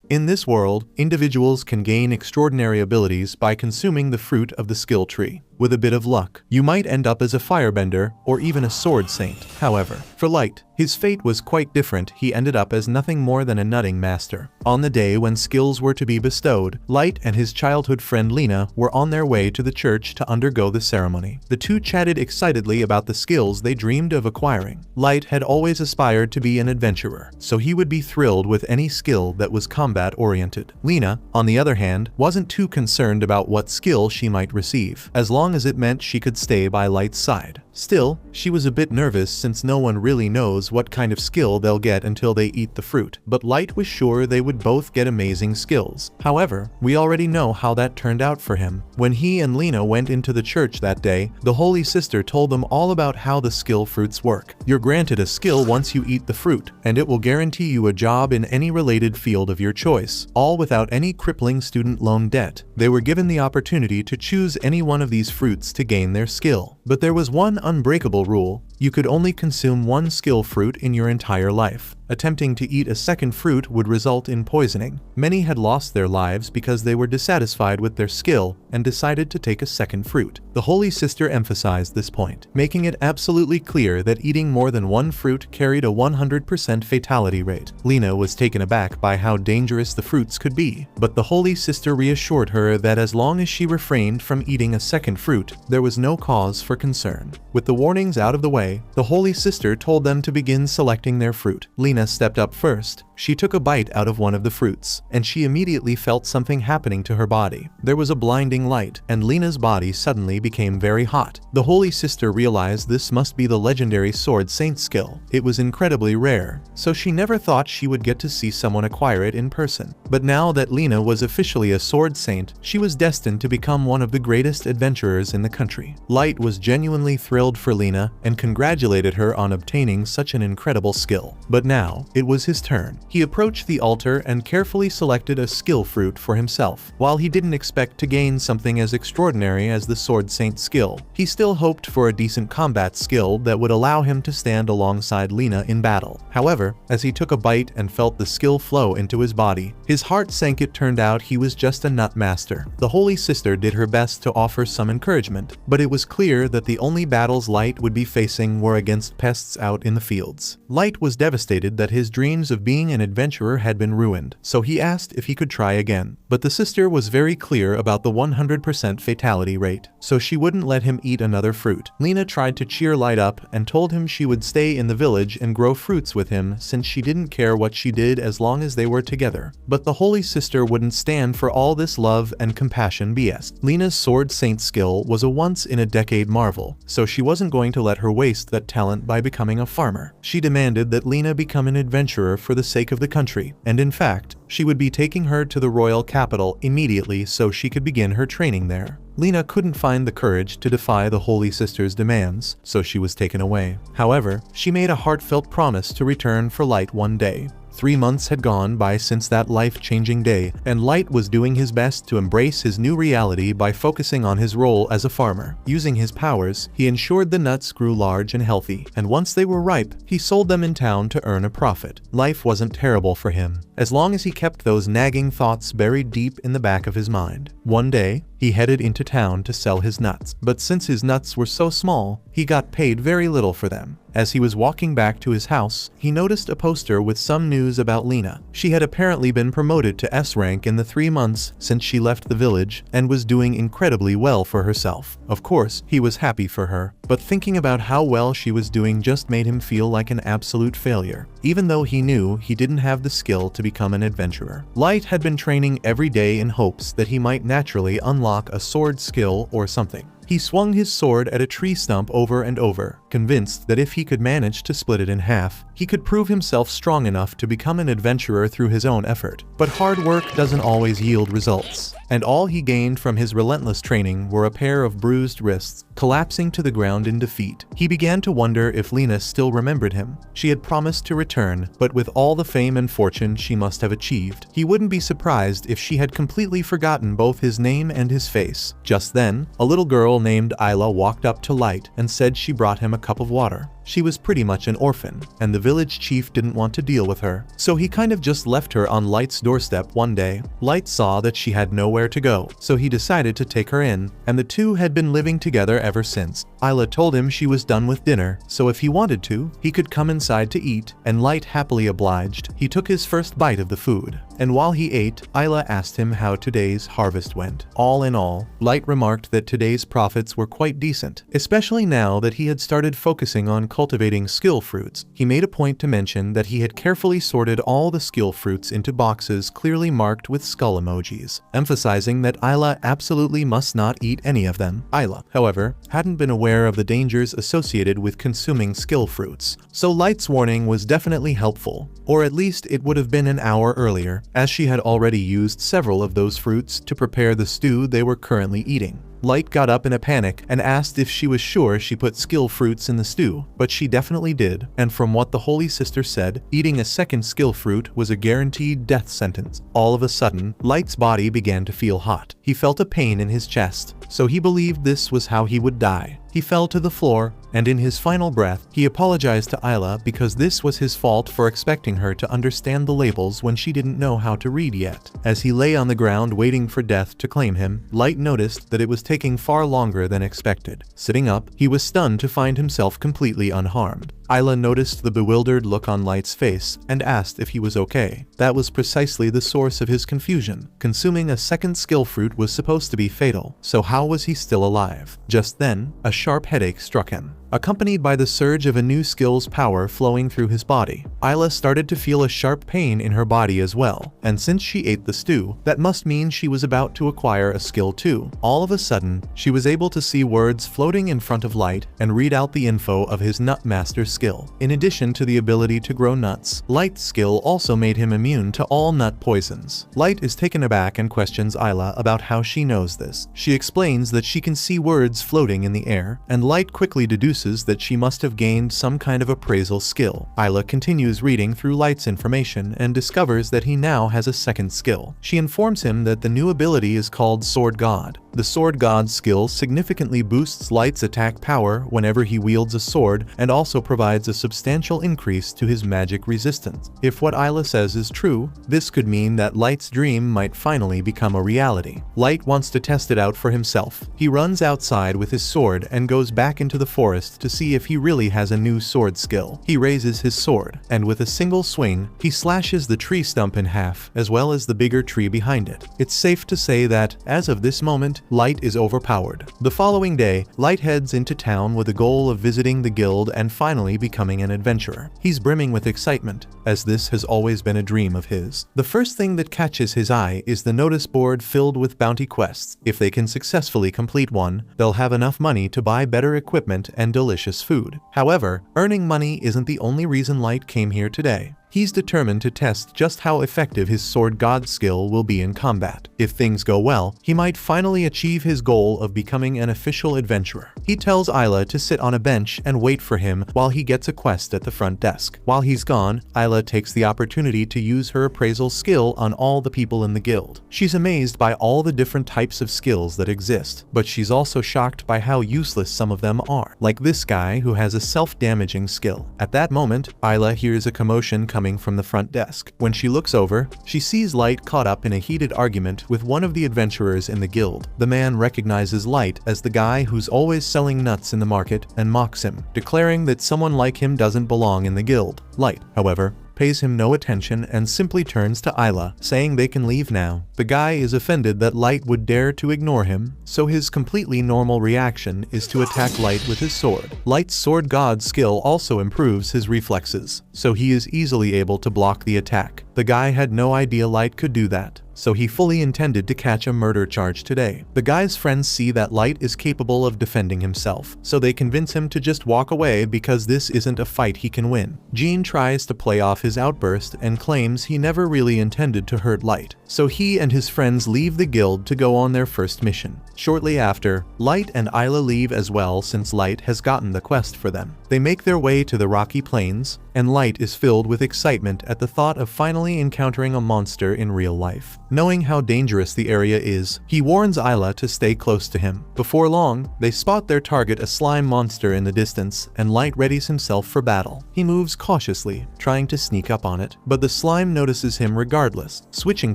In this world, individuals can gain extraordinary abilities by consuming the fruit of the skill tree. With a bit of luck, you might end up as a firebender or even a sword saint. However, for Light, his fate was quite different. He ended up as nothing more than a nutting master. On the day when skills were to be bestowed, Light and his childhood friend Lena were on their way to the church to undergo the ceremony. The two chatted excitedly about the skills they dreamed of acquiring. Light had always aspired to be an adventurer, so he would be thrilled with any skill that was combat-oriented. Lena, on the other hand, wasn't too concerned about what skill she might receive, as long as it meant she could stay by Light's side. Still, she was a bit nervous since no one really knows what kind of skill they'll get until they eat the fruit, but Light was sure they would both get amazing skills. However, we already know how that turned out for him. When he and Lena went into the church that day, the Holy Sister told them all about how the skill fruits work. You're granted a skill once you eat the fruit, and it will guarantee you a job in any related field of your choice, all without any crippling student loan debt. They were given the opportunity to choose any one of these fruits to gain their skill. But there was one unbreakable rule: you could only consume one skill fruit in your entire life. Attempting to eat a second fruit would result in poisoning. Many had lost their lives because they were dissatisfied with their skill and decided to take a second fruit. The Holy Sister emphasized this point, making it absolutely clear that eating more than one fruit carried a 100% fatality rate. Lena was taken aback by how dangerous the fruits could be, but the Holy Sister reassured her that as long as she refrained from eating a second fruit, there was no cause for concern. With the warnings out of the way, the Holy Sister told them to begin selecting their fruit. Lena stepped up first. She took a bite out of one of the fruits, and she immediately felt something happening to her body. There was a blinding light, and Lena's body suddenly became very hot. The Holy Sister realized this must be the legendary Sword Saint skill. It was incredibly rare, so she never thought she would get to see someone acquire it in person. But now that Lena was officially a Sword Saint, she was destined to become one of the greatest adventurers in the country. Light was genuinely thrilled for Lena and congratulated her on obtaining such an incredible skill. But now, it was his turn. He approached the altar and carefully selected a skill fruit for himself. While he didn't expect to gain something as extraordinary as the Sword Saint skill, he still hoped for a decent combat skill that would allow him to stand alongside Lena in battle. However, as he took a bite and felt the skill flow into his body, his heart sank. It turned out he was just a nut master. The Holy Sister did her best to offer some encouragement, but it was clear that the only battles Light would be facing were against pests out in the fields. Light was devastated that his dreams of being an adventurer had been ruined, so he asked if he could try again. But the sister was very clear about the 100% fatality rate, so she wouldn't let him eat another fruit. Lena tried to cheer Light up and told him she would stay in the village and grow fruits with him since she didn't care what she did as long as they were together. But the Holy Sister wouldn't stand for all this love and compassion BS. Lena's Sword Saint skill was a once-in-a-decade marvel, so she wasn't going to let her waste that talent by becoming a farmer. She demanded that Lena become an adventurer for the sake of the country, and in fact, she would be taking her to the royal capital immediately so she could begin her training there. Lena couldn't find the courage to defy the Holy Sister's demands, so she was taken away. However, she made a heartfelt promise to return for Light one day. 3 months had gone by since that life-changing day, and Light was doing his best to embrace his new reality by focusing on his role as a farmer. Using his powers, he ensured the nuts grew large and healthy, and once they were ripe, he sold them in town to earn a profit. Life wasn't terrible for him, as long as he kept those nagging thoughts buried deep in the back of his mind. One day, he headed into town to sell his nuts, but since his nuts were so small, he got paid very little for them. As he was walking back to his house, he noticed a poster with some news about Lena. She had apparently been promoted to S rank in the 3 months since she left the village and was doing incredibly well for herself. Of course, he was happy for her, but thinking about how well she was doing just made him feel like an absolute failure, even though he knew he didn't have the skill to become an adventurer. Light had been training every day in hopes that he might naturally unlock a sword skill or something. He swung his sword at a tree stump over and over, convinced that if he could manage to split it in half, he could prove himself strong enough to become an adventurer through his own effort. But hard work doesn't always yield results, and all he gained from his relentless training were a pair of bruised wrists. Collapsing to the ground in defeat, he began to wonder if Lena still remembered him. She had promised to return, but with all the fame and fortune she must have achieved, he wouldn't be surprised if she had completely forgotten both his name and his face. Just then, a little girl named Isla walked up to Light and said she brought him a cup of water. she was pretty much an orphan, and the village chief didn't want to deal with her. So he kind of just left her on Light's doorstep one day. Light saw that she had nowhere to go, so he decided to take her in, and the two had been living together ever since. Isla told him she was done with dinner, so if he wanted to, he could come inside to eat, and Light happily obliged. He took his first bite of the food, and while he ate, Isla asked him how today's harvest went. All in all, Light remarked that today's profits were quite decent, especially now that he had started focusing on cultivating skill fruits. He made a point to mention that he had carefully sorted all the skill fruits into boxes clearly marked with skull emojis, emphasizing that Isla absolutely must not eat any of them. Isla, however, hadn't been aware of the dangers associated with consuming skill fruits, so Light's warning was definitely helpful, or at least it would have been an hour earlier, as she had already used several of those fruits to prepare the stew they were currently eating. Light got up in a panic and asked if she was sure she put skill fruits in the stew, but she definitely did, and from what the Holy Sister said, eating a second skill fruit was a guaranteed death sentence. All of a sudden, Light's body began to feel hot. He felt a pain in his chest, so he believed this was how he would die. He fell to the floor, and in his final breath, he apologized to Isla because this was his fault for expecting her to understand the labels when she didn't know how to read yet. As he lay on the ground waiting for death to claim him, Light noticed that it was taking far longer than expected. Sitting up, he was stunned to find himself completely unharmed. Isla noticed the bewildered look on Light's face and asked if he was okay. That was precisely the source of his confusion. Consuming a second skill fruit was supposed to be fatal, so how was he still alive? Just then, a sharp headache struck him, accompanied by the surge of a new skill's power flowing through his body. Isla started to feel a sharp pain in her body as well, and since she ate the stew, that must mean she was about to acquire a skill too. All of a sudden, she was able to see words floating in front of Light and read out the info of his Nut Master skill. In addition to the ability to grow nuts, Light's skill also made him immune to all nut poisons. Light is taken aback and questions Isla about how she knows this. She explains that she can see words floating in the air, and Light quickly deduces that she must have gained some kind of appraisal skill. Isla continues reading through Light's information and discovers that he now has a second skill. She informs him that the new ability is called Sword God. The Sword God skill significantly boosts Light's attack power whenever he wields a sword and also provides a substantial increase to his magic resistance. If what Isla says is true, this could mean that Light's dream might finally become a reality. Light wants to test it out for himself. He runs outside with his sword and goes back into the forest to see if he really has a new sword skill. He raises his sword, and with a single swing, he slashes the tree stump in half, as well as the bigger tree behind it. It's safe to say that, as of this moment, Light is overpowered. The following day, Light heads into town with the goal of visiting the guild and finally becoming an adventurer. He's brimming with excitement, as this has always been a dream of his. The first thing that catches his eye is the notice board filled with bounty quests. If they can successfully complete one, they'll have enough money to buy better equipment and delicious food. However, earning money isn't the only reason Light came here today. He's determined to test just how effective his Sword God skill will be in combat. If things go well, he might finally achieve his goal of becoming an official adventurer. He tells Isla to sit on a bench and wait for him while he gets a quest at the front desk. While he's gone, Isla takes the opportunity to use her appraisal skill on all the people in the guild. She's amazed by all the different types of skills that exist, but she's also shocked by how useless some of them are, like this guy who has a self-damaging skill. At that moment, Isla hears a commotion coming from the front desk. When she looks over, she sees Light caught up in a heated argument with one of the adventurers in the guild. The man recognizes Light as the guy who's always selling nuts in the market and mocks him, declaring that someone like him doesn't belong in the guild. Light, however, pays him no attention and simply turns to Isla, saying they can leave now. The guy is offended that Light would dare to ignore him, so his completely normal reaction is to attack Light with his sword. Light's Sword God skill also improves his reflexes, so he is easily able to block the attack. The guy had no idea Light could do that, so he fully intended to catch a murder charge today. The guy's friends see that Light is capable of defending himself, so they convince him to just walk away because this isn't a fight he can win. Jean tries to play off his outburst and claims he never really intended to hurt Light, so he and his friends leave the guild to go on their first mission. Shortly after, Light and Isla leave as well since Light has gotten the quest for them. They make their way to the rocky plains, and Light is filled with excitement at the thought of finally encountering a monster in real life. Knowing how dangerous the area is, he warns Isla to stay close to him. Before long, they spot their target, a slime monster in the distance, and Light readies himself for battle. He moves cautiously, trying to sneak up on it, but the slime notices him regardless. Switching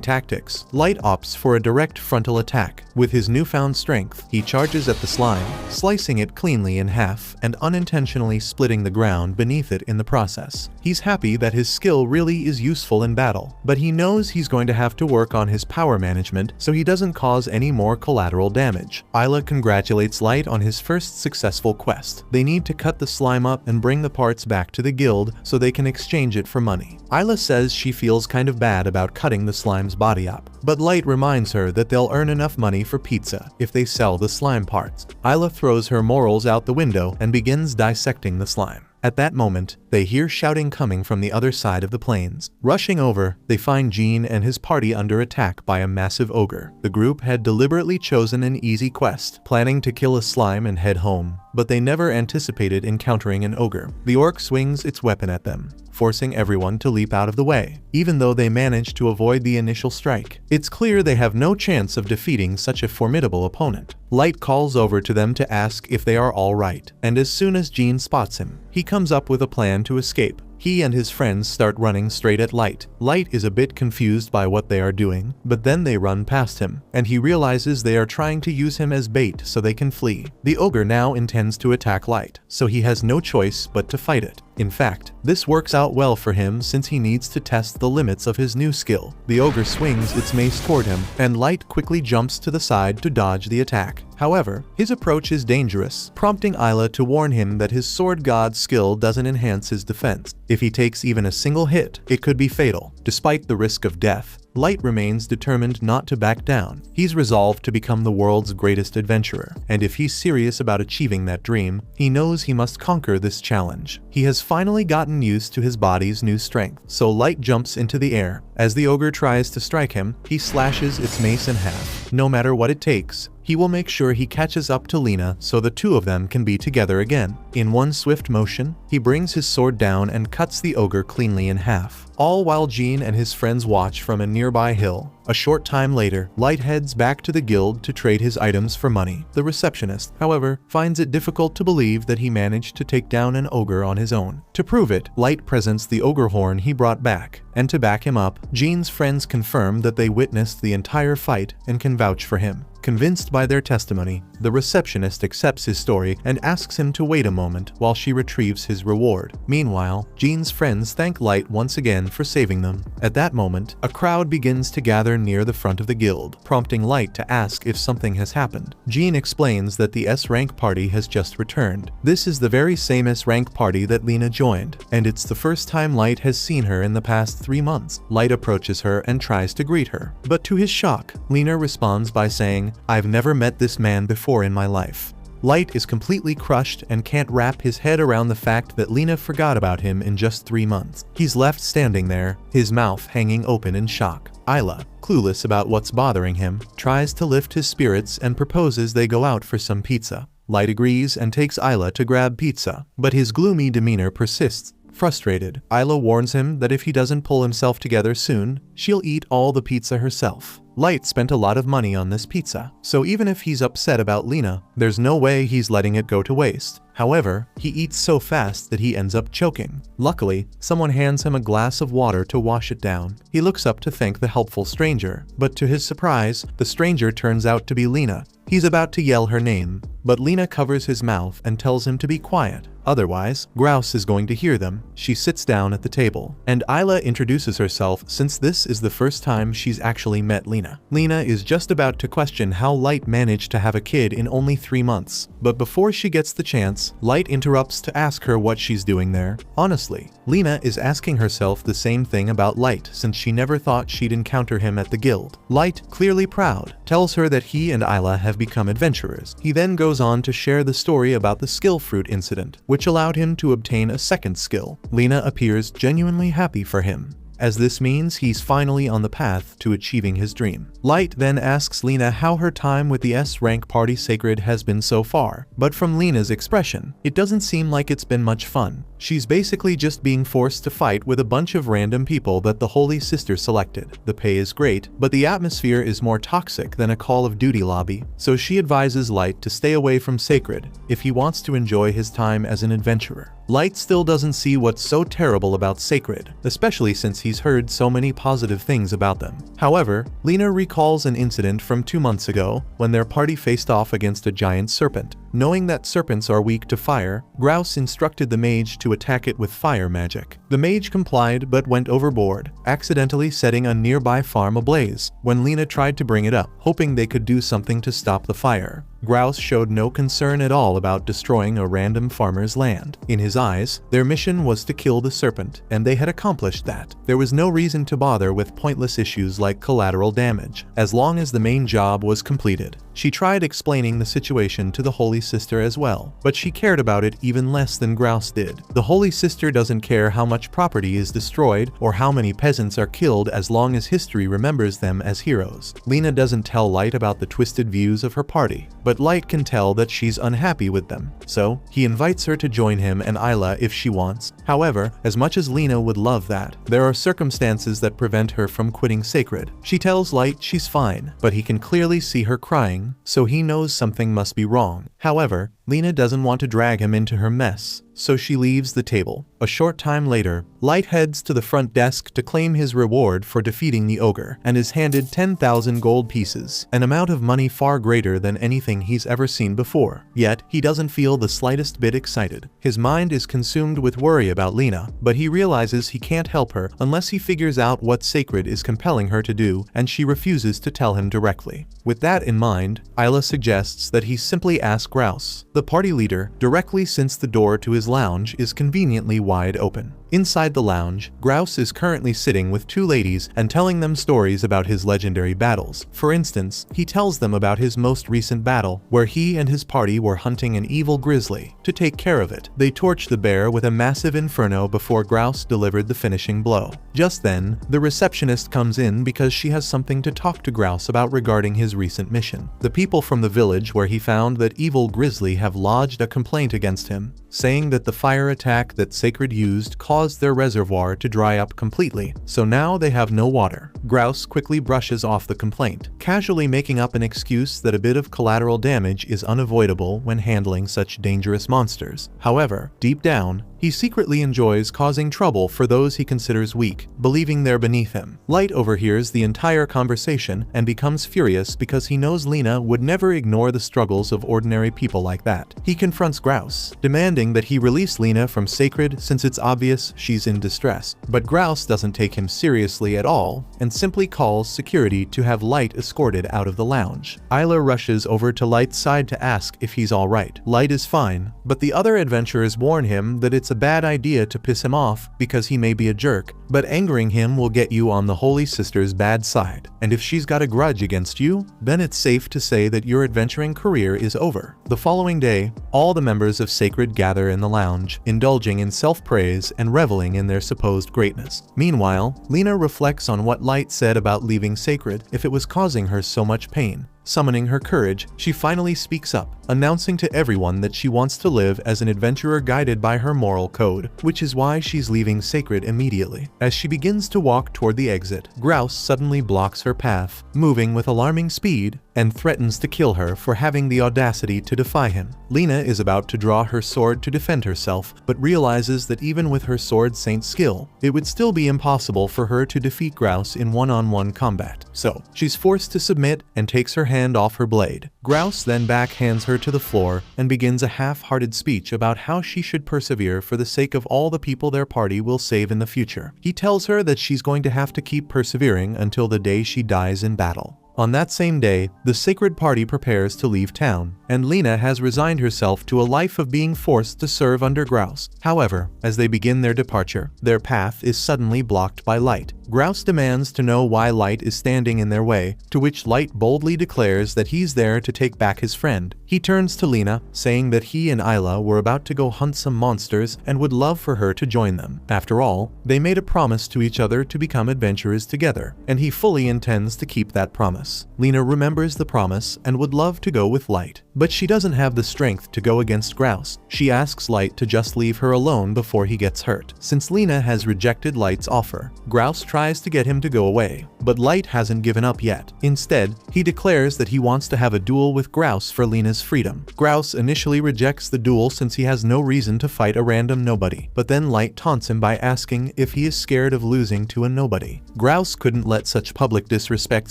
tactics, Light opts for a direct frontal attack. With his newfound strength, he charges at the slime, slicing it cleanly in half and unintentionally splitting the ground beneath it in the process. He's happy that his skill really is useful in battle, but he knows he's going to have to work on his power management so he doesn't cause any more collateral damage. Isla congratulates Light on his first successful quest. They need to cut the slime up and bring the parts back to the guild so they can exchange it for money. Isla says she feels kind of bad about cutting the slime's body up, but Light reminds her that they'll earn enough money for pizza if they sell the slime parts. Isla throws her morals out the window and begins dissecting the slime. At that moment, they hear shouting coming from the other side of the plains. Rushing over, they find Jean and his party under attack by a massive ogre. The group had deliberately chosen an easy quest, planning to kill a slime and head home, but they never anticipated encountering an ogre. The orc swings its weapon at them, forcing everyone to leap out of the way, even though they managed to avoid the initial strike. It's clear they have no chance of defeating such a formidable opponent. Light calls over to them to ask if they are all right, and as soon as Jean spots him, he comes up with a plan to escape. He and his friends start running straight at Light. Light is a bit confused by what they are doing, but then they run past him, and he realizes they are trying to use him as bait so they can flee. The ogre now intends to attack Light, so he has no choice but to fight it. In fact, this works out well for him since he needs to test the limits of his new skill. The ogre swings its mace toward him, and Light quickly jumps to the side to dodge the attack. However, his approach is dangerous, prompting Isla to warn him that his sword god skill doesn't enhance his defense. If he takes even a single hit, it could be fatal. Despite the risk of death, Light remains determined not to back down. He's resolved to become the world's greatest adventurer, and if he's serious about achieving that dream, he knows he must conquer this challenge. He has finally gotten used to his body's new strength, so Light jumps into the air. As the ogre tries to strike him, he slashes its mace in half. No matter what it takes, he will make sure he catches up to Lena so the two of them can be together again. In one swift motion, he brings his sword down and cuts the ogre cleanly in half, all while Jean and his friends watch from a nearby hill. A short time later, Light heads back to the guild to trade his items for money. The receptionist, however, finds it difficult to believe that he managed to take down an ogre on his own. To prove it, Light presents the ogre horn he brought back, and to back him up, Jean's friends confirm that they witnessed the entire fight and can vouch for him. Convinced by their testimony, the receptionist accepts his story and asks him to wait a moment while she retrieves his reward. Meanwhile, Jean's friends thank Light once again for saving them. At that moment, a crowd begins to gather near the front of the guild, prompting Light to ask if something has happened. Jean explains that the S-rank party has just returned. This is the very same S-rank party that Lena joined, and it's the first time Light has seen her in the past 3 months. Light approaches her and tries to greet her, but to his shock, Lena responds by saying, "I've never met this man before in my life." Light is completely crushed and can't wrap his head around the fact that Lena forgot about him in just 3 months. He's left standing there, his mouth hanging open in shock. Isla, clueless about what's bothering him, tries to lift his spirits and proposes they go out for some pizza. Light agrees and takes Isla to grab pizza, but his gloomy demeanor persists. Frustrated, Isla warns him that if he doesn't pull himself together soon, she'll eat all the pizza herself. Light spent a lot of money on this pizza, so even if he's upset about Lena, there's no way he's letting it go to waste. However, he eats so fast that he ends up choking. Luckily, someone hands him a glass of water to wash it down. He looks up to thank the helpful stranger, but to his surprise, the stranger turns out to be Lena. He's about to yell her name, but Lena covers his mouth and tells him to be quiet. Otherwise, Grouse is going to hear them. She sits down at the table, and Isla introduces herself since this is the first time she's actually met Lena. Lena is just about to question how Light managed to have a kid in only 3 months, but before she gets the chance, Light interrupts to ask her what she's doing there. Honestly, Lena is asking herself the same thing about Light since she never thought she'd encounter him at the guild. Light, clearly proud, tells her that he and Isla have become adventurers. He then goes on to share the story about the skill fruit incident, which allowed him to obtain a second skill. Lena appears genuinely happy for him, as this means he's finally on the path to achieving his dream. Light then asks Lena how her time with the S-rank party sacred has been so far, but from Lena's expression, it doesn't seem like it's been much fun. She's basically just being forced to fight with a bunch of random people that the Holy Sister selected. The pay is great, but the atmosphere is more toxic than a Call of Duty lobby, so she advises Light to stay away from Sacred if he wants to enjoy his time as an adventurer. Light still doesn't see what's so terrible about Sacred, especially since he's heard so many positive things about them. However, Lena recalls an incident from 2 months ago when their party faced off against a giant serpent. Knowing that serpents are weak to fire, Grouse instructed the mage to attack it with fire magic. The mage complied but went overboard, accidentally setting a nearby farm ablaze when Lena tried to bring it up, hoping they could do something to stop the fire. Grouse showed no concern at all about destroying a random farmer's land. In his eyes, their mission was to kill the serpent, and they had accomplished that. There was no reason to bother with pointless issues like collateral damage, as long as the main job was completed. She tried explaining the situation to the Holy Sister as well, but she cared about it even less than Grouse did. The Holy Sister doesn't care how much property is destroyed or how many peasants are killed as long as history remembers them as heroes. Lena doesn't tell Light about the twisted views of her party, but Light can tell that she's unhappy with them, so he invites her to join him and Isla if she wants. However, as much as Lena would love that, there are circumstances that prevent her from quitting Sacred. She tells Light she's fine, but he can clearly see her crying, so he knows something must be wrong. However, Lena doesn't want to drag him into her mess, so she leaves the table. A short time later, Light heads to the front desk to claim his reward for defeating the ogre, and is handed 10,000 gold pieces, an amount of money far greater than anything he's ever seen before. Yet, he doesn't feel the slightest bit excited. His mind is consumed with worry about Lena, but he realizes he can't help her unless he figures out what Sacred is compelling her to do, and she refuses to tell him directly. With that in mind, Isla suggests that he simply ask Grouse, the party leader, directly since the door to his lounge is conveniently wide open. Inside the lounge, Grouse is currently sitting with 2 ladies and telling them stories about his legendary battles. For instance, he tells them about his most recent battle, where he and his party were hunting an evil grizzly. To take care of it, they torched the bear with a massive inferno before Grouse delivered the finishing blow. Just then, the receptionist comes in because she has something to talk to Grouse about regarding his recent mission. The people from the village where he found that evil grizzly have lodged a complaint against him, saying that the fire attack that Sacred used caused their reservoir to dry up completely, so now they have no water. Grouse quickly brushes off the complaint, casually making up an excuse that a bit of collateral damage is unavoidable when handling such dangerous monsters. However, deep down, he secretly enjoys causing trouble for those he considers weak, believing they're beneath him. Light overhears the entire conversation and becomes furious because he knows Lena would never ignore the struggles of ordinary people like that. He confronts Grouse, demanding that he release Lena from Sacred since it's obvious she's in distress. But Grouse doesn't take him seriously at all and simply calls security to have Light escorted out of the lounge. Isla rushes over to Light's side to ask if he's alright. Light is fine, but the other adventurers warn him that it's a bad idea to piss him off because he may be a jerk, but angering him will get you on the Holy Sister's bad side. And if she's got a grudge against you, then it's safe to say that your adventuring career is over. The following day, all the members of Sacred gather in the lounge, indulging in self-praise and reveling in their supposed greatness. Meanwhile, Lena reflects on what Light said about leaving Sacred if it was causing her so much pain. Summoning her courage, she finally speaks up, announcing to everyone that she wants to live as an adventurer guided by her moral code, which is why she's leaving Sacred immediately. As she begins to walk toward the exit, Grouse suddenly blocks her path, moving with alarming speed, and threatens to kill her for having the audacity to defy him. Lena is about to draw her sword to defend herself, but realizes that even with her sword saint skill, it would still be impossible for her to defeat Grouse in one-on-one combat. So, she's forced to submit and takes her hand off her blade. Grouse then backhands her to the floor and begins a half-hearted speech about how she should persevere for the sake of all the people their party will save in the future. He tells her that she's going to have to keep persevering until the day she dies in battle. On that same day, the Sacred Party prepares to leave town, and Lena has resigned herself to a life of being forced to serve under Grouse. However, as they begin their departure, their path is suddenly blocked by Light. Grouse demands to know why Light is standing in their way, to which Light boldly declares that he's there to take back his friend. He turns to Lena, saying that he and Isla were about to go hunt some monsters and would love for her to join them. After all, they made a promise to each other to become adventurers together, and he fully intends to keep that promise. Lena remembers the promise and would love to go with Light. but she doesn't have the strength to go against Grouse. She asks Light to just leave her alone before he gets hurt. Since Lena has rejected Light's offer, Grouse tries to get him to go away, but Light hasn't given up yet. Instead, he declares that he wants to have a duel with Grouse for Lena's freedom. Grouse initially rejects the duel since he has no reason to fight a random nobody, but then Light taunts him by asking if he is scared of losing to a nobody. Grouse couldn't let such public disrespect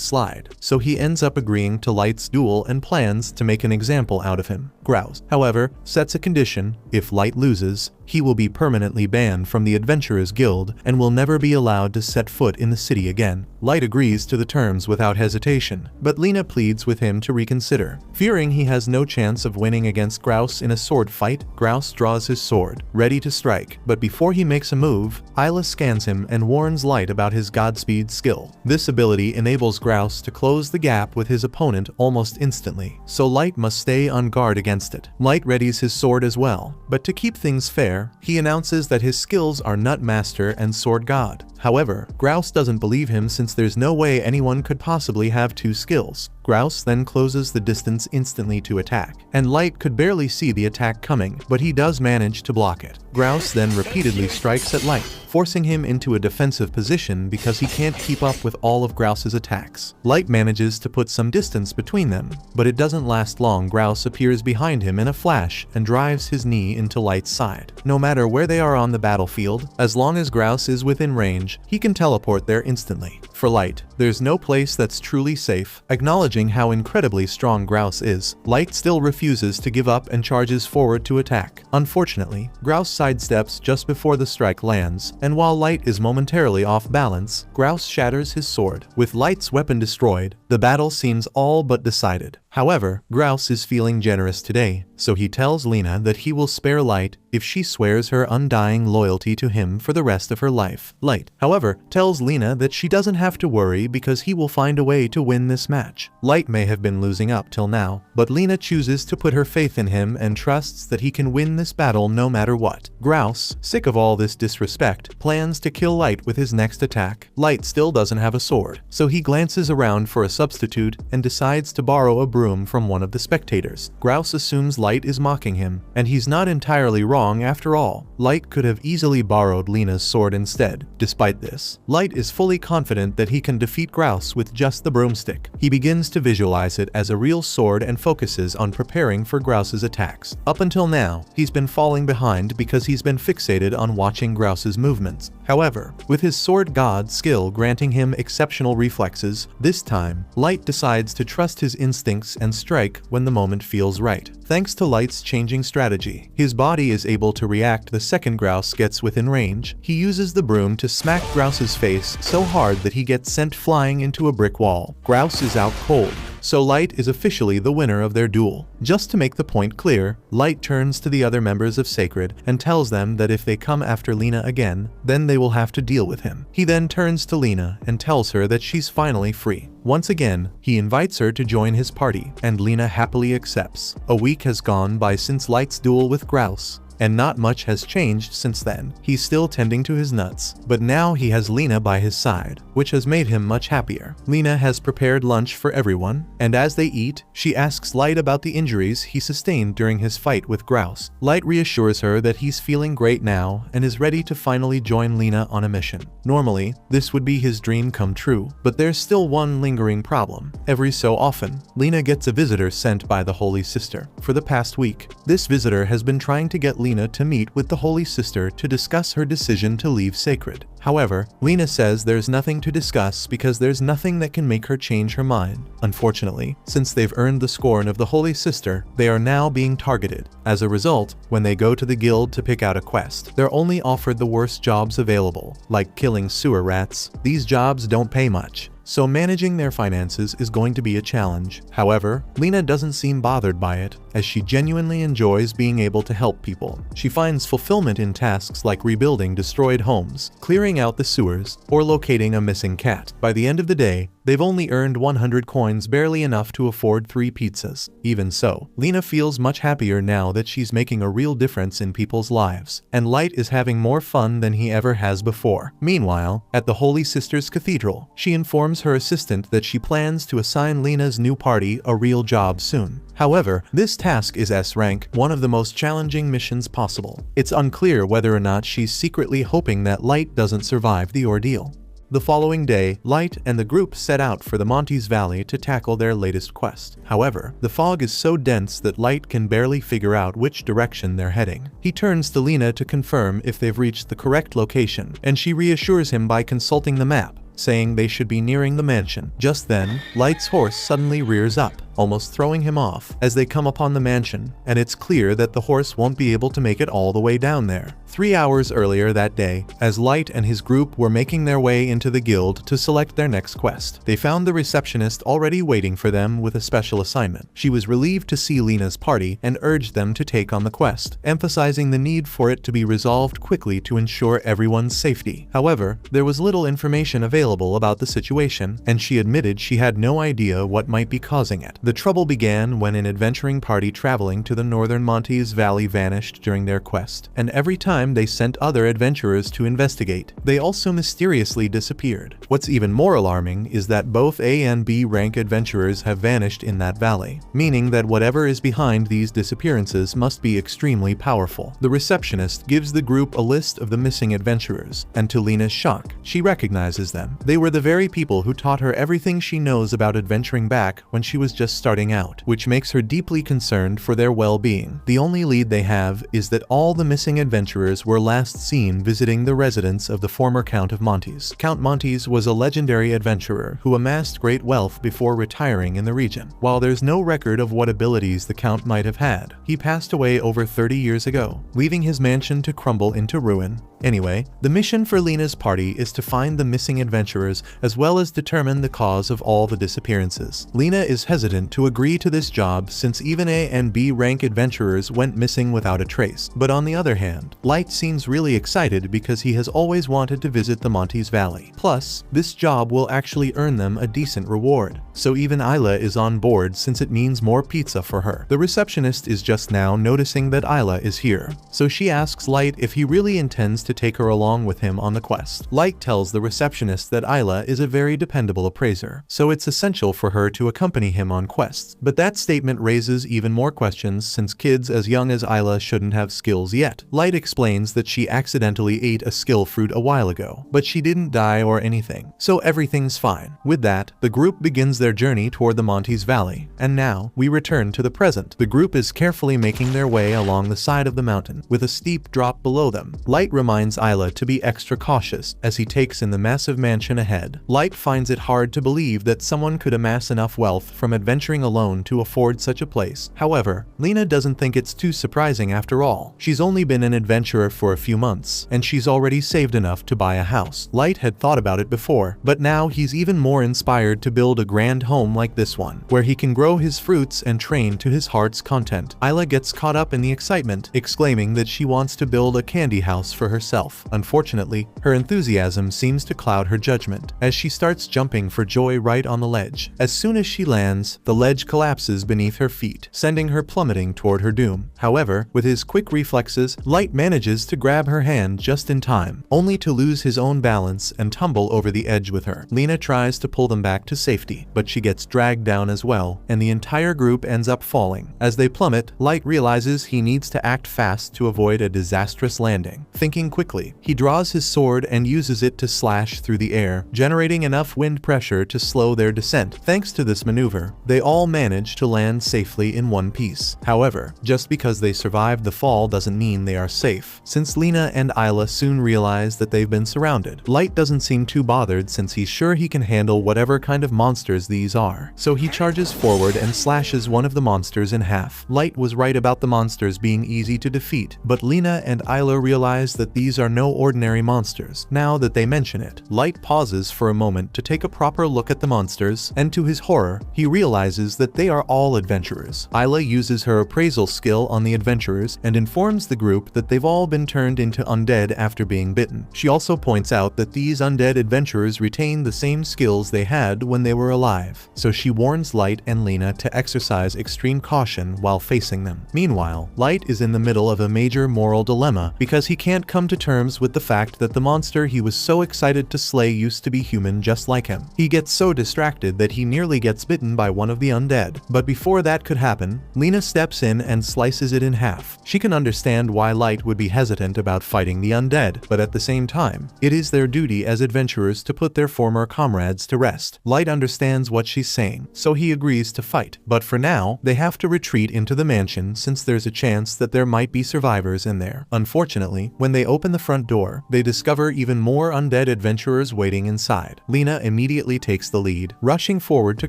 slide, so he ends up agreeing to Light's duel and plans to make an example out of him. Grouse, however, sets a condition: if Light loses, he will be permanently banned from the Adventurers Guild and will never be allowed to set foot in the city again. Light agrees to the terms without hesitation, but Lena pleads with him to reconsider. Fearing he has no chance of winning against Grouse in a sword fight, Grouse draws his sword, ready to strike, but before he makes a move, Isla scans him and warns Light about his Godspeed skill. This ability enables Grouse to close the gap with his opponent almost instantly, so Light must stay on guard against it. Light readies his sword as well, but to keep things fair, he announces that his skills are Nut Master and Sword God. However, Grouse doesn't believe him since there's no way anyone could possibly have two skills. Grouse then closes the distance instantly to attack, and Light could barely see the attack coming, but he does manage to block it. Grouse then repeatedly strikes at Light, forcing him into a defensive position because he can't keep up with all of Grouse's attacks. Light manages to put some distance between them, but it doesn't last long. Grouse appears behind him in a flash and drives his knee into Light's side. No matter where they are on the battlefield, as long as Grouse is within range, he can teleport there instantly. For Light, there's no place that's truly safe. Acknowledging how incredibly strong Grouse is, Light still refuses to give up and charges forward to attack. Unfortunately, Grouse sidesteps just before the strike lands, and while Light is momentarily off balance, Grouse shatters his sword. With Light's weapon destroyed, the battle seems all but decided. However, Grouse is feeling generous today, so he tells Lena that he will spare Light if she swears her undying loyalty to him for the rest of her life. Light, however, tells Lena that she doesn't have to worry because he will find a way to win this match. Light may have been losing up till now, but Lena chooses to put her faith in him and trusts that he can win this battle no matter what. Grouse, sick of all this disrespect, plans to kill Light with his next attack. Light still doesn't have a sword, so he glances around for a substitute and decides to borrow a broom from one of the spectators. Grouse assumes Light is mocking him, and he's not entirely wrong after all. Light could have easily borrowed Lena's sword instead. Despite this, Light is fully confident that he can defeat Grouse with just the broomstick. He begins to visualize it as a real sword and focuses on preparing for Grouse's attacks. Up until now, he's been falling behind because he's been fixated on watching Grouse's movements. However, with his Sword God skill granting him exceptional reflexes, this time, Light decides to trust his instincts and strike when the moment feels right. Thanks to Light's changing strategy, his body is able to react the second Grouse gets within range. He uses the broom to smack Grouse's face so hard that he gets sent flying into a brick wall. Grouse is out cold, so Light is officially the winner of their duel. Just to make the point clear, Light turns to the other members of Sacred and tells them that if they come after Lena again, then they will have to deal with him. He then turns to Lena and tells her that she's finally free. Once again, he invites her to join his party, and Lena happily accepts. A week has gone by since Light's duel with Grouse, and not much has changed since then. He's still tending to his nuts, but now he has Lena by his side, which has made him much happier. Lena has prepared lunch for everyone, and as they eat, she asks Light about the injuries he sustained during his fight with Grouse. Light reassures her that he's feeling great now and is ready to finally join Lena on a mission. Normally, this would be his dream come true, but there's still one lingering problem. Every so often, Lena gets a visitor sent by the Holy Sister. For the past week, this visitor has been trying to get Lena to meet with the Holy Sister to discuss her decision to leave Sacred. However, Lena says there's nothing to discuss because there's nothing that can make her change her mind. Unfortunately, since they've earned the scorn of the Holy Sister, they are now being targeted. As a result, when they go to the guild to pick out a quest, they're only offered the worst jobs available, like killing sewer rats. These jobs don't pay much, so managing their finances is going to be a challenge. However, Lena doesn't seem bothered by it. as she genuinely enjoys being able to help people. She finds fulfillment in tasks like rebuilding destroyed homes, clearing out the sewers, or locating a missing cat. By the end of the day, they've only earned 100 coins, barely enough to afford 3 pizzas. Even so, Lena feels much happier now that she's making a real difference in people's lives, and Light is having more fun than he ever has before. Meanwhile, at the Holy Sisters Cathedral, she informs her assistant that she plans to assign Lena's new party a real job soon. However, this task is S rank, one of the most challenging missions possible. It's unclear whether or not she's secretly hoping that Light doesn't survive the ordeal. The following day, Light and the group set out for the Montes Valley to tackle their latest quest. However, the fog is so dense that Light can barely figure out which direction they're heading. He turns to Lena to confirm if they've reached the correct location, and she reassures him by consulting the map, saying they should be nearing the mansion. Just then, Light's horse suddenly rears up, almost throwing him off as they come upon the mansion, and it's clear that the horse won't be able to make it all the way down there. 3 hours earlier that day, as Light and his group were making their way into the guild to select their next quest, they found the receptionist already waiting for them with a special assignment. She was relieved to see Lena's party and urged them to take on the quest, emphasizing the need for it to be resolved quickly to ensure everyone's safety. However, there was little information available about the situation, and she admitted she had no idea what might be causing it. The trouble began when an adventuring party traveling to the northern Montes Valley vanished during their quest, and every time they sent other adventurers to investigate, they also mysteriously disappeared. What's even more alarming is that both A and B rank adventurers have vanished in that valley, meaning that whatever is behind these disappearances must be extremely powerful. The receptionist gives the group a list of the missing adventurers, and to Lena's shock, she recognizes them. They were the very people who taught her everything she knows about adventuring back when she was just starting out, which makes her deeply concerned for their well-being. The only lead they have is that all the missing adventurers were last seen visiting the residence of the former Count of Montes. Count Montes was a legendary adventurer who amassed great wealth before retiring in the region. While there's no record of what abilities the Count might have had, he passed away over 30 years ago, leaving his mansion to crumble into ruin. Anyway, the mission for Lena's party is to find the missing adventurers as well as determine the cause of all the disappearances. Lena is hesitant to agree to this job since even A and B rank adventurers went missing without a trace. But on the other hand, Light seems really excited because he has always wanted to visit the Montes Valley. Plus, this job will actually earn them a decent reward. So even Isla is on board since it means more pizza for her. The receptionist is just now noticing that Isla is here, so she asks Light if he really intends to take her along with him on the quest. Light tells the receptionist that Isla is a very dependable appraiser, so it's essential for her to accompany him on quests. But that statement raises even more questions since kids as young as Isla shouldn't have skills yet. Light explains that she accidentally ate a skill fruit a while ago, but she didn't die or anything, so everything's fine. With that, the group begins their journey toward the Montes Valley, and now we return to the present. The group is carefully making their way along the side of the mountain, with a steep drop below them. Light reminds Isla to be extra cautious as he takes in the massive mansion ahead. Light finds it hard to believe that someone could amass enough wealth from adventuring alone to afford such a place. However, Lena doesn't think it's too surprising after all. She's only been an adventurer for a few months, and she's already saved enough to buy a house. Light had thought about it before, but now he's even more inspired to build a grand home like this one, where he can grow his fruits and train to his heart's content. Isla gets caught up in the excitement, exclaiming that she wants to build a candy house for herself. Unfortunately, her enthusiasm seems to cloud her judgment, as she starts jumping for joy right on the ledge. As soon as she lands, the ledge collapses beneath her feet, sending her plummeting toward her doom. However, with his quick reflexes, Light manages to grab her hand just in time, only to lose his own balance and tumble over the edge with her. Lena tries to pull them back to safety, but she gets dragged down as well, and the entire group ends up falling. As they plummet, Light realizes he needs to act fast to avoid a disastrous landing. Thinking quickly, he draws his sword and uses it to slash through the air, generating enough wind pressure to slow their descent. Thanks to this maneuver, they all manage to land safely in one piece. However, just because they survived the fall doesn't mean they are safe, since Lena and Isla soon realize that they've been surrounded. Light doesn't seem too bothered since he's sure he can handle whatever kind of monsters these are. So he charges forward and slashes one of the monsters in half. Light was right about the monsters being easy to defeat, but Lena and Isla realize that these are no ordinary monsters. Now that they mention it, Light pauses for a moment to take a proper look at the monsters, and to his horror, he realizes that they are all adventurers. Isla uses her appraisal skill on the adventurers and informs the group that they've all been turned into undead after being bitten. She also points out that these undead adventurers retain the same skills they had when they were alive, so she warns Light and Lena to exercise extreme caution while facing them. Meanwhile, Light is in the middle of a major moral dilemma because he can't come to terms with the fact that the monster he was so excited to slay used to be human just like him. He gets so distracted that he nearly gets bitten by one of the undead. But before that could happen, Lena steps in and slices it in half. She can understand why Light would be hesitant about fighting the undead, but at the same time, it is their duty as adventurers to put their former comrades to rest. Light understands what she's saying, so he agrees to fight. But for now, they have to retreat into the mansion since there's a chance that there might be survivors in there. Unfortunately, when they open the front door, they discover even more undead adventurers waiting inside. Lena immediately takes the lead, rushing forward to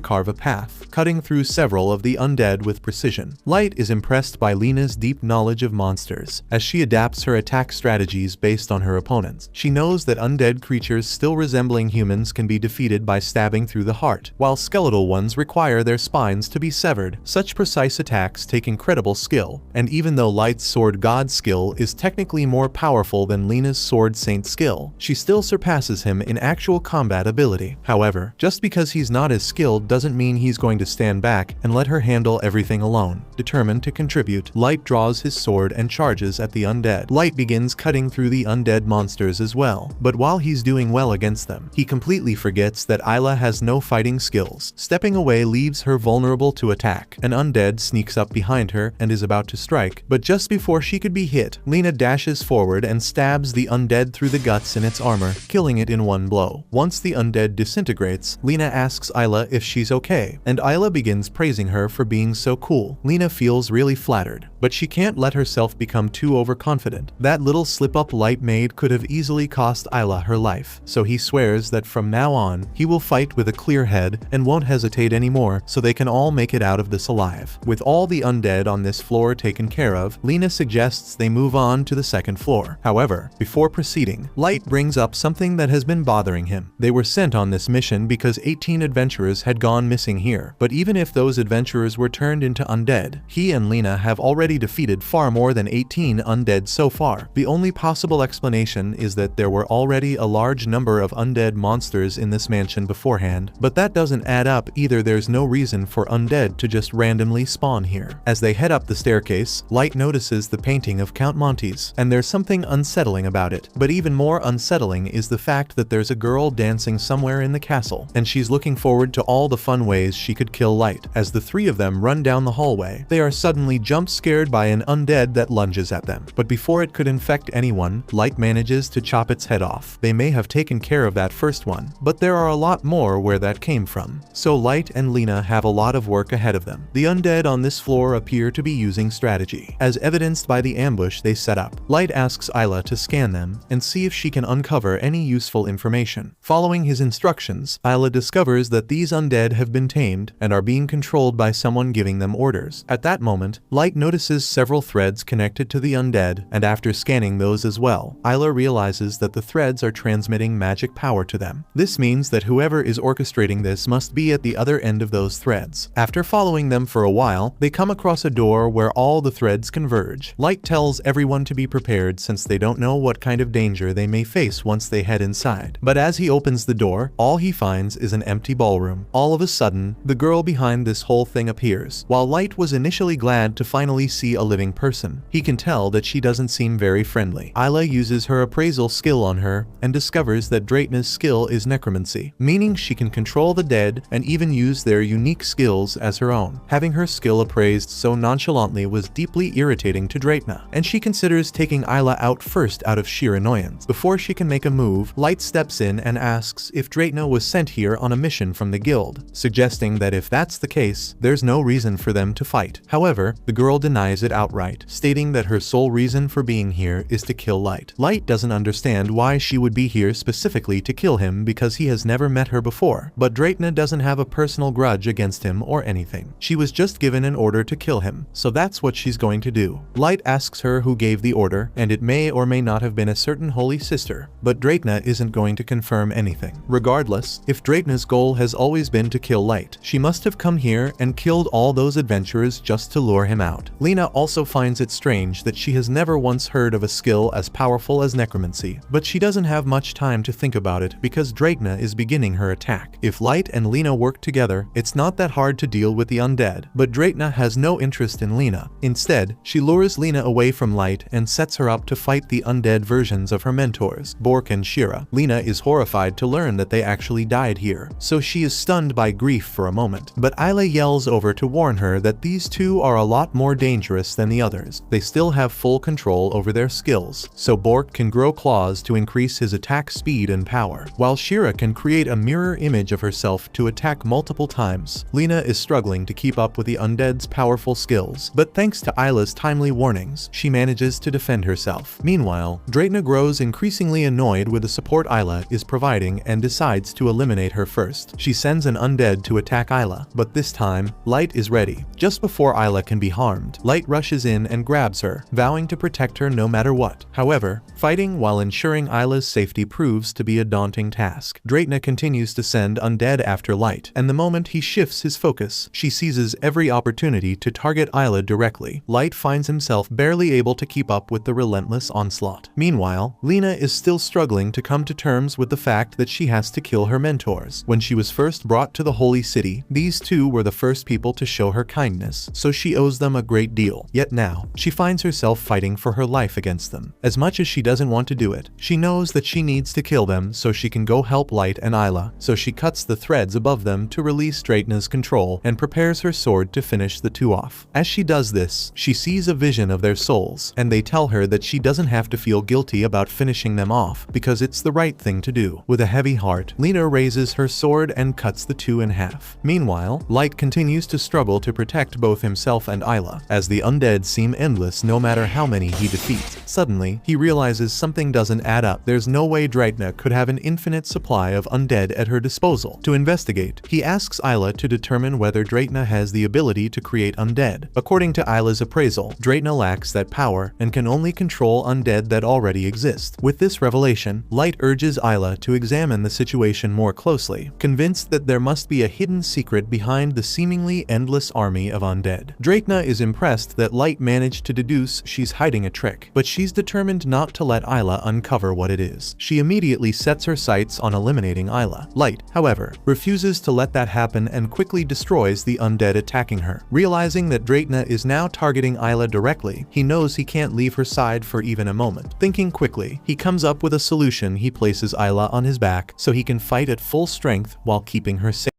carve a path, cutting through several of the undead with precision. Light is impressed by Lena's deep knowledge of monsters, as she adapts her attack strategies based on her opponents. She knows that undead creatures still resembling humans can be defeated by stabbing through the heart, while skeletal ones require their spines to be severed. Such precise attacks take incredible skill, and even though Light's Sword God skill is technically more powerful than Lena's Sword Saint skill, she still surpasses him in actual combat ability. However, just because he's not as skilled doesn't mean he's going to stand back and let her handle everything alone. Determined to contribute, Light draws his sword and charges at the undead. Light begins cutting through the undead monsters as well, but while he's doing well against them, he completely forgets that Isla has no fighting skills. Stepping away leaves her vulnerable to attack. An undead sneaks up behind her and is about to strike, but just before she could be hit, Lena dashes forward and stabs the undead through the guts in its armor, killing it in one blow. Once the undead disintegrates, Lena asks Isla if she's okay, and Isla begins praising her for being so cool. Lena feels really flattered, but she can't let herself become too overconfident. That little slip-up Light made could have easily cost Isla her life, so he swears that from now on, he will fight with a clear head and won't hesitate anymore so they can all make it out of this alive. With all the undead on this floor taken care of, Lena suggests they move on to the second floor. However, before proceeding, Light brings up something that has been bothering him. They were sent on this mission because 18 adventurers had gone missing here, but even if those adventurers were turned into undead, he and Lena have already defeated far more than 18 undead so far. The only possible explanation is that there were already a large number of undead monsters in this mansion beforehand, but that doesn't add up either. There's no reason for undead to just randomly spawn here. As they head up the staircase, Light notices the painting of Count Montes, and there's something unsettling about it. But even more unsettling is the fact that there's a girl dancing somewhere in the castle, and she's looking forward to all the fun ways she could kill Light. As the three of them run down the hallway, they are suddenly jump-scared by an undead that lunges at them. But before it could infect anyone, Light manages to chop its head off. They may have taken care of that first one, but there are a lot more where that came from. So Light and Lena have a lot of work ahead of them. The undead on this floor appear to be using strategy, as evidenced by the ambush they set up. Light asks Isla to scan them and see if she can uncover any useful information. Following his instructions, Isla discovers that these undead have been tamed and are being controlled by someone giving them orders. At that moment, Light notices several threads connected to the undead, and after scanning those as well, Isla realizes that the threads are transmitting magic power to them. This means that whoever is orchestrating this must be at the other end of those threads. After following them for a while, they come across a door where all the threads converge. Light tells everyone to be prepared since they don't know what kind of danger they may face once they head inside. But as he opens the door, all he finds is an empty ballroom. All of a sudden, the girl behind this whole thing appears. While Light was initially glad to finally see a living person, he can tell that she doesn't seem very friendly. Isla uses her appraisal skill on her and discovers that Draitna's skill is necromancy, meaning she can control the dead and even use their unique skills as her own. Having her skill appraised so nonchalantly was deeply irritating to Draitna, and she considers taking Isla out first out of sheer annoyance. Before she can make a move, Light steps in and asks if Draitna was sent here on a mission from the guild, suggesting that if that's the case, there's no reason for them to fight. However, the girl denies denies it outright, stating that her sole reason for being here is to kill Light. Light doesn't understand why she would be here specifically to kill him because he has never met her before, but Draytna doesn't have a personal grudge against him or anything. She was just given an order to kill him, so that's what she's going to do. Light asks her who gave the order, and it may or may not have been a certain holy sister, but Draytna isn't going to confirm anything. Regardless, if Draytna's goal has always been to kill Light, she must have come here and killed all those adventurers just to lure him out. Lena also finds it strange that she has never once heard of a skill as powerful as necromancy, but she doesn't have much time to think about it because Draytna is beginning her attack. If Light and Lena work together, it's not that hard to deal with the undead, but Draytna has no interest in Lena. Instead, she lures Lena away from Light and sets her up to fight the undead versions of her mentors, Bork and Shira. Lena is horrified to learn that they actually died here, so she is stunned by grief for a moment, but Isla yells over to warn her that these two are a lot more dangerous than the others. They still have full control over their skills, so Bork can grow claws to increase his attack speed and power, while Shira can create a mirror image of herself to attack multiple times. Lena is struggling to keep up with the undead's powerful skills, but thanks to Isla's timely warnings, she manages to defend herself. Meanwhile, Draytna grows increasingly annoyed with the support Isla is providing and decides to eliminate her first. She sends an undead to attack Isla, but this time, Light is ready. Just before Isla can be harmed, Light rushes in and grabs her, vowing to protect her no matter what. However, fighting while ensuring Isla's safety proves to be a daunting task. Draytna continues to send undead after Light, and the moment he shifts his focus, she seizes every opportunity to target Isla directly. Light finds himself barely able to keep up with the relentless onslaught. Meanwhile, Lena is still struggling to come to terms with the fact that she has to kill her mentors. When she was first brought to the Holy City, these two were the first people to show her kindness, so she owes them a great deal. Yet now, she finds herself fighting for her life against them. As much as she doesn't want to do it, she knows that she needs to kill them so she can go help Light and Isla, so she cuts the threads above them to release Draytna's control and prepares her sword to finish the two off. As she does this, she sees a vision of their souls, and they tell her that she doesn't have to feel guilty about finishing them off because it's the right thing to do. With a heavy heart, Lena raises her sword and cuts the two in half. Meanwhile, Light continues to struggle to protect both himself and Isla, as the undead seem endless no matter how many he defeats. Suddenly, he realizes something doesn't add up. There's no way Draytna could have an infinite supply of undead at her disposal. To investigate, he asks Isla to determine whether Draytna has the ability to create undead. According to Isla's appraisal, Draytna lacks that power and can only control undead that already exist. With this revelation, Light urges Isla to examine the situation more closely, convinced that there must be a hidden secret behind the seemingly endless army of undead. Draytna is impressed that Light managed to deduce she's hiding a trick, but she's determined not to let Isla uncover what it is. She immediately sets her sights on eliminating Isla. Light, however, refuses to let that happen and quickly destroys the undead attacking her. Realizing that Draytna is now targeting Isla directly, he knows he can't leave her side for even a moment. Thinking quickly, he comes up with a solution. He places Isla on his back so he can fight at full strength while keeping her safe.